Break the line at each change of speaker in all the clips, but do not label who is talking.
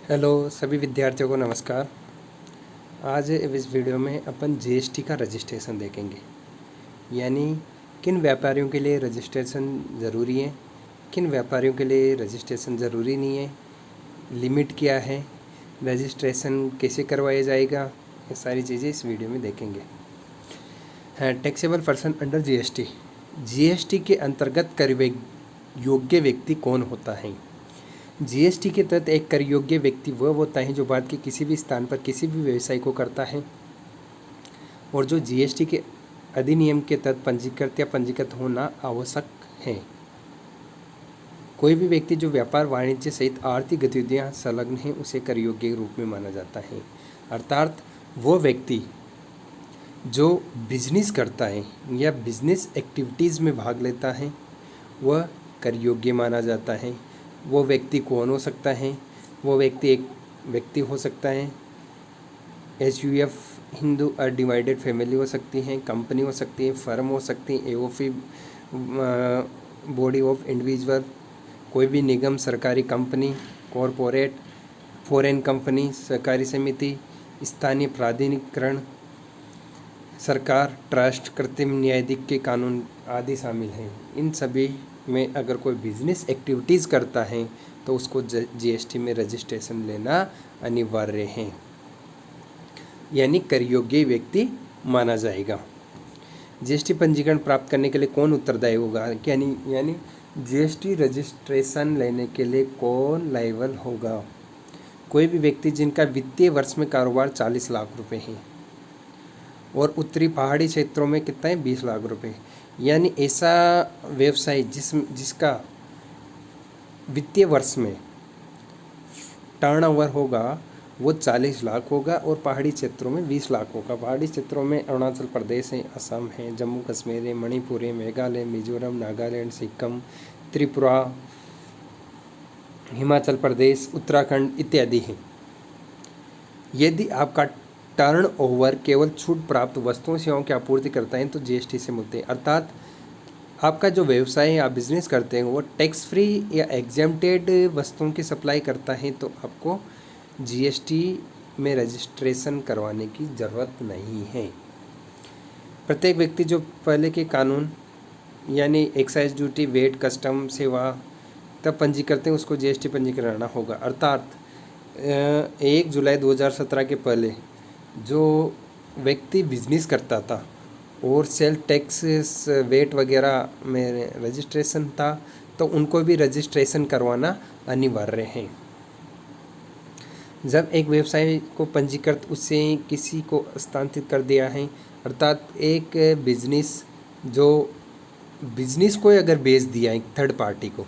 Hello सभी विद्यार्थियों को नमस्कार। आज इस वीडियो में अपन जीएसटी का रजिस्ट्रेशन देखेंगे, यानी किन व्यापारियों के लिए रजिस्ट्रेशन ज़रूरी है, किन व्यापारियों के लिए रजिस्ट्रेशन ज़रूरी नहीं है, लिमिट क्या है, रजिस्ट्रेशन कैसे करवाया जाएगा, ये सारी चीज़ें इस वीडियो में देखेंगे। हाँ, taxable person under GST. GST के अंतर्गत कर योग्य व्यक्ति कौन होता है? जीएसटी के तहत एक कर योग्य व्यक्ति वह होता है जो भारत के किसी भी स्थान पर किसी भी व्यवसाय को करता है और जो जीएसटी के अधिनियम के तहत पंजीकृत या पंजीकृत होना आवश्यक है। कोई भी व्यक्ति जो व्यापार वाणिज्य सहित आर्थिक गतिविधियां संलग्न है उसे कर योग्य रूप में माना जाता है। अर्थात वो व्यक्ति जो बिजनेस करता है या बिजनेस एक्टिविटीज़ में भाग लेता है वह कर योग्य माना जाता है। वो व्यक्ति कौन हो सकता है? वो व्यक्ति एक व्यक्ति हो सकता है, एचयूएफ हिंदू और डिवाइडेड फैमिली हो सकती है, कंपनी हो सकती है, फर्म हो सकती है, एओफी बॉडी ऑफ इंडिविजुअल, कोई भी निगम, सरकारी कंपनी, कॉरपोरेट, फॉरेन कंपनी, सहकारी समिति, स्थानीय प्राधिकरण, सरकार, ट्रस्ट, कृत्रिम न्यायाधिक के कानून आदि शामिल हैं। इन सभी में अगर कोई बिजनेस एक्टिविटीज़ करता है तो उसको जीएसटी में रजिस्ट्रेशन लेना अनिवार्य है, यानी कर योग्य व्यक्ति माना जाएगा। जीएसटी पंजीकरण प्राप्त करने के लिए कौन उत्तरदायी होगा, यानी जीएसटी रजिस्ट्रेशन लेने के लिए कौन लायबल होगा? कोई भी व्यक्ति जिनका वित्तीय वर्ष में कारोबार 40 लाख रुपए है और उत्तरी पहाड़ी क्षेत्रों में कितना है 20 लाख रुपए, यानी ऐसा व्यवसाय जिसका वित्तीय वर्ष में टर्नओवर होगा वो 40 लाख होगा और पहाड़ी क्षेत्रों में 20 लाख होगा। पहाड़ी क्षेत्रों में अरुणाचल प्रदेश है, असम है, जम्मू कश्मीर है, मणिपुर है, मेघालय, मिजोरम, नागालैंड, सिक्किम, त्रिपुरा, हिमाचल प्रदेश, उत्तराखंड इत्यादि हैं। यदि आपका टर्न ओवर केवल छूट प्राप्त वस्तुओं सेवाओं की आपूर्ति करता है तो जीएसटी से मुक्त है। अर्थात आपका जो व्यवसाय है, आप बिजनेस करते हैं, वो टैक्स फ्री या एग्जेम्प्टेड वस्तुओं की सप्लाई करता है तो आपको जीएसटी में रजिस्ट्रेशन करवाने की ज़रूरत नहीं है। प्रत्येक व्यक्ति जो पहले के कानून यानी एक्साइज ड्यूटी, वेट, कस्टम सेवा तब पंजी करते हैं उसको जीएसटी पंजीकरण कराना होगा। अर्थात 1 जुलाई 2017 के पहले जो व्यक्ति बिजनेस करता था और सेल टैक्स, वेट वगैरह में रजिस्ट्रेशन था तो उनको भी रजिस्ट्रेशन करवाना अनिवार्य है। जब एक व्यवसाय को पंजीकृत उसे किसी को हस्तांतरित कर दिया है, अर्थात एक बिजनेस जो बिजनेस को अगर बेच दिया है थर्ड पार्टी को,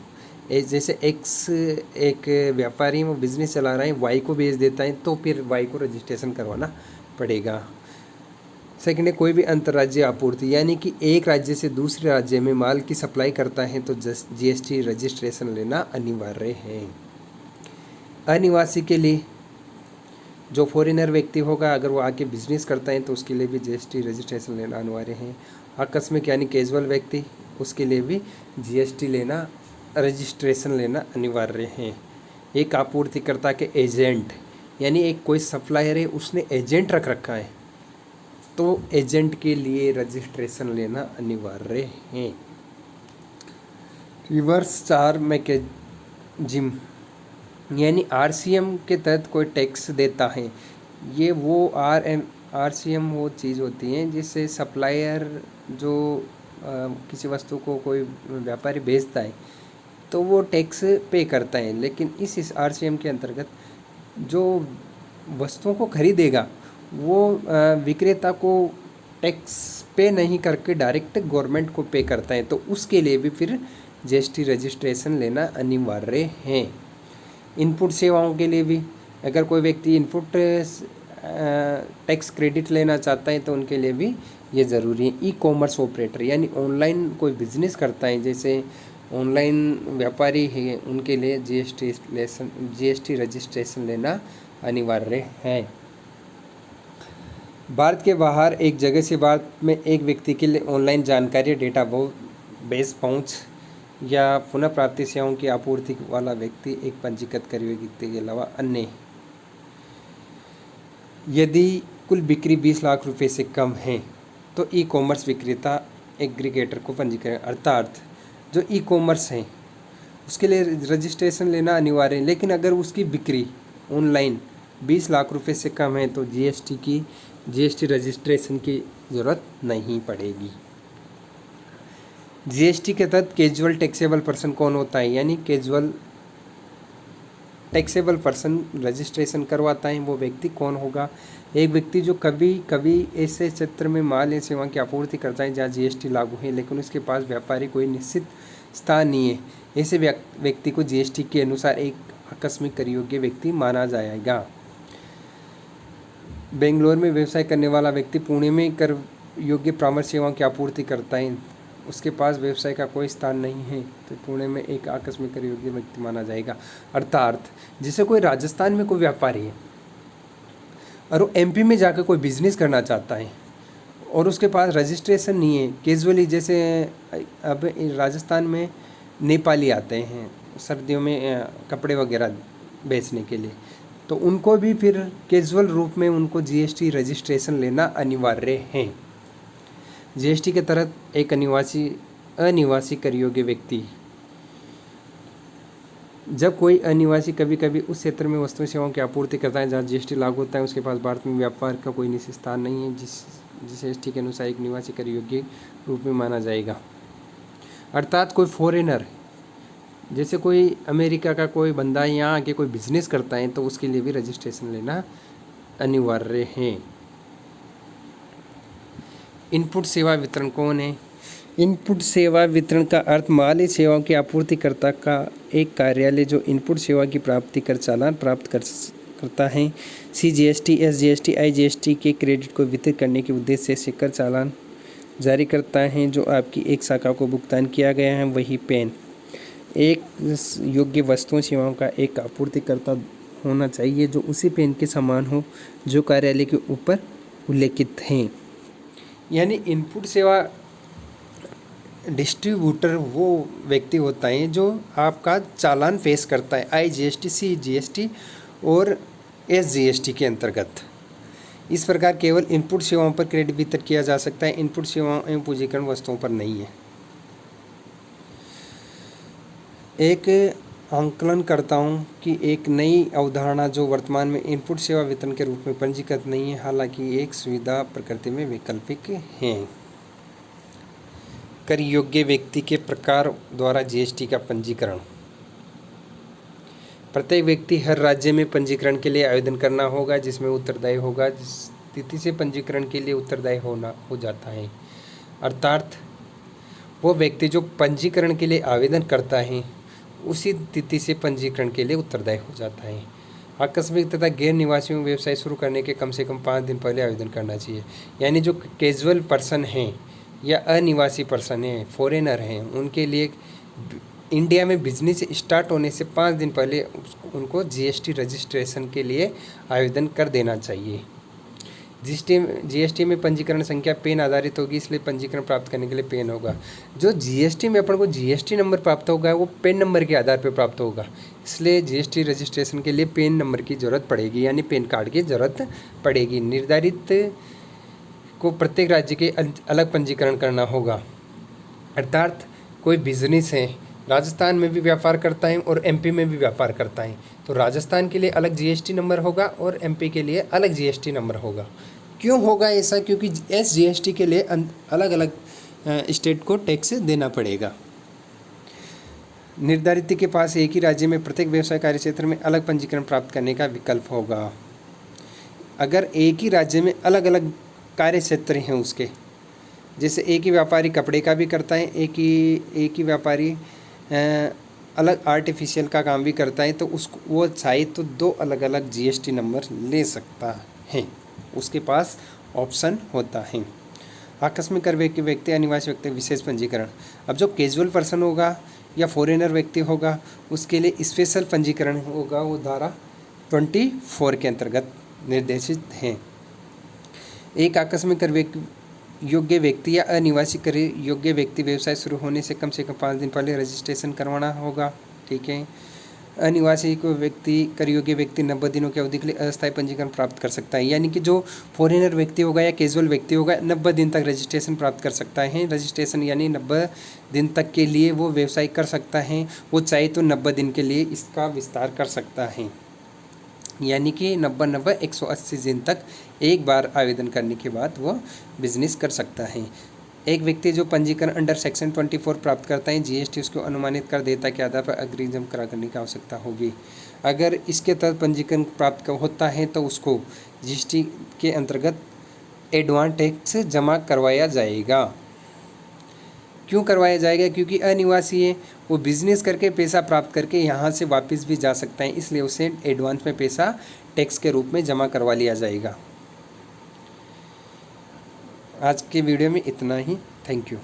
जैसे एक्स एक व्यापारी वो बिजनेस चला रहा है, वाई को बेच देता है तो फिर वाई को रजिस्ट्रेशन करवाना पड़ेगा। सेकंड है कोई भी अंतर्राज्यीय आपूर्ति, यानी कि एक राज्य से दूसरे राज्य में माल की सप्लाई करता है तो जीएसटी रजिस्ट्रेशन लेना अनिवार्य है। अनिवासी के लिए जो फॉरेनर व्यक्ति होगा अगर वो आके बिजनेस करता है तो उसके लिए भी जीएसटी रजिस्ट्रेशन लेना अनिवार्य है। आकस्मिक यानी कैजुअल व्यक्ति, उसके लिए भी जीएसटी लेना, रजिस्ट्रेशन लेना अनिवार्य है। एक आपूर्तिकर्ता के एजेंट, यानी एक कोई सप्लायर है उसने एजेंट रख रखा है तो एजेंट के लिए रजिस्ट्रेशन लेना अनिवार्य है। रिवर्स चार्ज मैकेनिज्म, यानी आरसीएम के तहत कोई टैक्स देता है, ये वो आरसीएम वो चीज़ होती है जिससे सप्लायर जो किसी वस्तु को कोई व्यापारी बेचता है तो वो टैक्स पे करता है, लेकिन इस आरसीएम के अंतर्गत जो वस्तुओं को खरीदेगा वो विक्रेता को टैक्स पे नहीं करके डायरेक्ट गवर्नमेंट को पे करता है तो उसके लिए भी फिर जीएसटी रजिस्ट्रेशन लेना अनिवार्य है। इनपुट सेवाओं के लिए भी अगर कोई व्यक्ति इनपुट टैक्स क्रेडिट लेना चाहता है तो उनके लिए भी ये ज़रूरी है। ई कॉमर्स ऑपरेटर, यानी ऑनलाइन कोई बिजनेस करता है, जैसे ऑनलाइन व्यापारी है, उनके लिए जीएसटी रजिस्ट्रेशन लेना अनिवार्य है। भारत के बाहर एक जगह से भारत में एक व्यक्ति के लिए ऑनलाइन जानकारी डेटा बेस पहुंच, या पुनः प्राप्ति सेवाओं की आपूर्ति वाला व्यक्ति एक पंजीकृत करे हुए व्यक्ति के अलावा अन्य। यदि कुल बिक्री 20 लाख रुपए से कम है तो ई कॉमर्स विक्रेता एग्रीगेटर को पंजीकरण, अर्थात जो ई कॉमर्स है उसके लिए रजिस्ट्रेशन लेना अनिवार्य है। लेकिन अगर उसकी बिक्री ऑनलाइन 20 लाख रुपए से कम है तो जीएसटी रजिस्ट्रेशन की ज़रूरत नहीं पड़ेगी। जीएसटी के तहत कैजुअल टैक्सेबल पर्सन कौन होता है, यानी कैजुअल टैक्सेबल पर्सन रजिस्ट्रेशन करवाता है वो व्यक्ति कौन होगा? एक व्यक्ति जो कभी कभी ऐसे क्षेत्र में माल या सेवा की आपूर्ति करता है जहाँ जीएसटी लागू है लेकिन उसके पास व्यापारी कोई निश्चित स्थान नहीं है। ऐसे व्यक्ति को जीएसटी के अनुसार एक आकस्मिक कर योग्य व्यक्ति माना जाएगा। बेंगलोर में व्यवसाय करने वाला व्यक्ति पुणे में कर योग्य परामर्श सेवाओं की आपूर्ति करता है, उसके पास व्यवसाय का कोई स्थान नहीं है तो पुणे में एक आकस्मिक कर योग्य व्यक्ति माना जाएगा। अर्थात जैसे कोई राजस्थान में कोई व्यापारी है और वो एमपी में जाकर कोई बिजनेस करना चाहता है और उसके पास रजिस्ट्रेशन नहीं है, कैजुअली जैसे अब राजस्थान में नेपाली आते हैं सर्दियों में कपड़े वगैरह बेचने के लिए, तो उनको भी फिर कैजुअल रूप में उनको जीएसटी रजिस्ट्रेशन लेना अनिवार्य है। जीएसटी के तहत एक अनिवासी कर योग्य व्यक्ति, जब कोई अनिवासी कभी कभी उस क्षेत्र में वस्तु सेवाओं की आपूर्ति करता है जहाँ जीएसटी लागू होता है, उसके पास भारत में व्यापार का कोई निश्चित स्थान नहीं है, जिसे एसटी के अनुसार एक निवासी कर योग्य रूप में माना जाएगा। अर्थात कोई फॉरेनर, जैसे कोई अमेरिका का कोई बंदा यहाँ आके कोई बिजनेस करता है तो उसके लिए भी रजिस्ट्रेशन लेना अनिवार्य है। इनपुट सेवा वितरण कौन है? इनपुट सेवा वितरण का अर्थ माल या सेवाओं की आपूर्तिकर्ता का एक कार्यालय जो इनपुट सेवा की प्राप्ति कर चालान प्राप्त करता है। सीजीएसटी, एसजीएसटी, आईजीएसटी के क्रेडिट को वितरित करने के उद्देश्य से कर चालान जारी करता है जो आपकी एक शाखा को भुगतान किया गया है। वही पेन एक योग्य वस्तुओं सेवाओं का एक आपूर्तिकर्ता होना चाहिए जो उसी पेन के समान हो जो कार्यालय के ऊपर उल्लेखित हैं। यानी इनपुट सेवा डिस्ट्रीब्यूटर वो व्यक्ति होता है जो आपका चालान पेश करता है आईजीएसटी, सीजीएसटी और एसजीएसटी के अंतर्गत। इस प्रकार केवल इनपुट सेवाओं पर क्रेडिट वितरित किया जा सकता है, इनपुट सेवाओं एवं पूंजीकरण वस्तुओं पर नहीं है। एक आंकलन करता हूँ कि एक नई अवधारणा जो वर्तमान में इनपुट सेवा वितरण के रूप में पंजीकृत नहीं है, हालांकि एक सुविधा प्रकृति में वैकल्पिक है। कर योग्य व्यक्ति के प्रकार द्वारा जीएसटी का पंजीकरण। प्रत्येक व्यक्ति हर राज्य में पंजीकरण के लिए आवेदन करना होगा जिसमें उत्तरदायी होगा जिस तिथि से पंजीकरण के लिए उत्तरदायी हो जाता है। अर्थात वो व्यक्ति जो पंजीकरण के लिए आवेदन करता है उसी तिथि से पंजीकरण के लिए उत्तरदायी हो जाता है। आकस्मिक तथा गैर निवासियों में व्यवसाय शुरू करने के कम से कम 5 दिन पहले आवेदन करना चाहिए। यानी जो कैजुअल पर्सन हैं या अनिवासी पर्सन हैं, फॉरेनर हैं, उनके लिए इंडिया में बिजनेस स्टार्ट होने से 5 दिन पहले उनको जीएसटी रजिस्ट्रेशन के लिए आवेदन कर देना चाहिए। जीएसटी में पंजीकरण संख्या पेन आधारित होगी, इसलिए पंजीकरण प्राप्त करने के लिए पेन होगा। जो जीएसटी में अपन को जीएसटी नंबर प्राप्त होगा वो पेन नंबर के आधार पर प्राप्त होगा, इसलिए जीएसटी रजिस्ट्रेशन के लिए पेन नंबर की ज़रूरत पड़ेगी, यानी पेन कार्ड की ज़रूरत पड़ेगी। निर्धारित को प्रत्येक राज्य के अलग पंजीकरण करना होगा। अर्थात कोई बिजनेस है, राजस्थान में भी व्यापार करता है और एमपी में भी व्यापार करता है, तो राजस्थान के लिए अलग जीएसटी नंबर होगा और एमपी के लिए अलग जीएसटी नंबर होगा। क्यों होगा ऐसा? क्योंकि एसजीएसटी के लिए अलग अलग स्टेट को टैक्स देना पड़ेगा। निर्धारित के पास एक ही राज्य में प्रत्येक व्यवसाय कार्य क्षेत्र में अलग पंजीकरण प्राप्त करने का विकल्प होगा। अगर एक ही राज्य में अलग अलग कार्य क्षेत्र हैं उसके, जैसे एक ही व्यापारी कपड़े का भी करता है, एक ही व्यापारी अलग आर्टिफिशियल का काम भी करता है, तो उसको वो चाहे तो 2 अलग अलग जीएसटी नंबर ले सकता है, उसके पास ऑप्शन होता है। आकस्मिक कर व्यक्ति, अनिवासी व्यक्ति, विशेष पंजीकरण। अब जो कैजुअल पर्सन होगा या फॉरेनर व्यक्ति होगा उसके लिए स्पेशल पंजीकरण होगा, वो धारा 24 के अंतर्गत निर्देशित हैं। एक आकस्मिक कर योग्य व्यक्ति या अनिवासी कर योग्य व्यक्ति व्यवसाय शुरू होने से कम 5 दिन पहले रजिस्ट्रेशन करवाना होगा। ठीक है। अनिवासी को व्यक्ति कर योग्य व्यक्ति 90 दिनों की अवधि के लिए अस्थायी पंजीकरण प्राप्त कर सकता है। यानी कि जो फॉरेनर व्यक्ति होगा या कैजुअल व्यक्ति होगा 90 दिन तक रजिस्ट्रेशन प्राप्त कर सकता है। रजिस्ट्रेशन यानी 90 दिन तक के लिए वो व्यवसाय कर सकता है। वो चाहे तो 90 दिन के लिए इसका विस्तार कर सकता है। यानी कि 90 180 दिन तक एक बार आवेदन करने के बाद वो बिजनेस कर सकता है। एक व्यक्ति जो पंजीकरण अंडर सेक्शन 24 प्राप्त करता है, जीएसटी उसको अनुमानित कर देता के आधार पर अग्रिम करा करने की आवश्यकता होगी। अगर इसके तहत पंजीकरण प्राप्त होता है तो उसको जीएसटी के अंतर्गत एडवांस टैक्स जमा करवाया जाएगा। क्यों करवाया जाएगा? क्योंकि अनिवासी है, वो बिजनेस करके पैसा प्राप्त करके यहाँ से वापस भी जा सकता है, इसलिए उसे एडवांस में पैसा टैक्स के रूप में जमा करवा लिया जाएगा। आज के वीडियो में इतना ही। Thank you.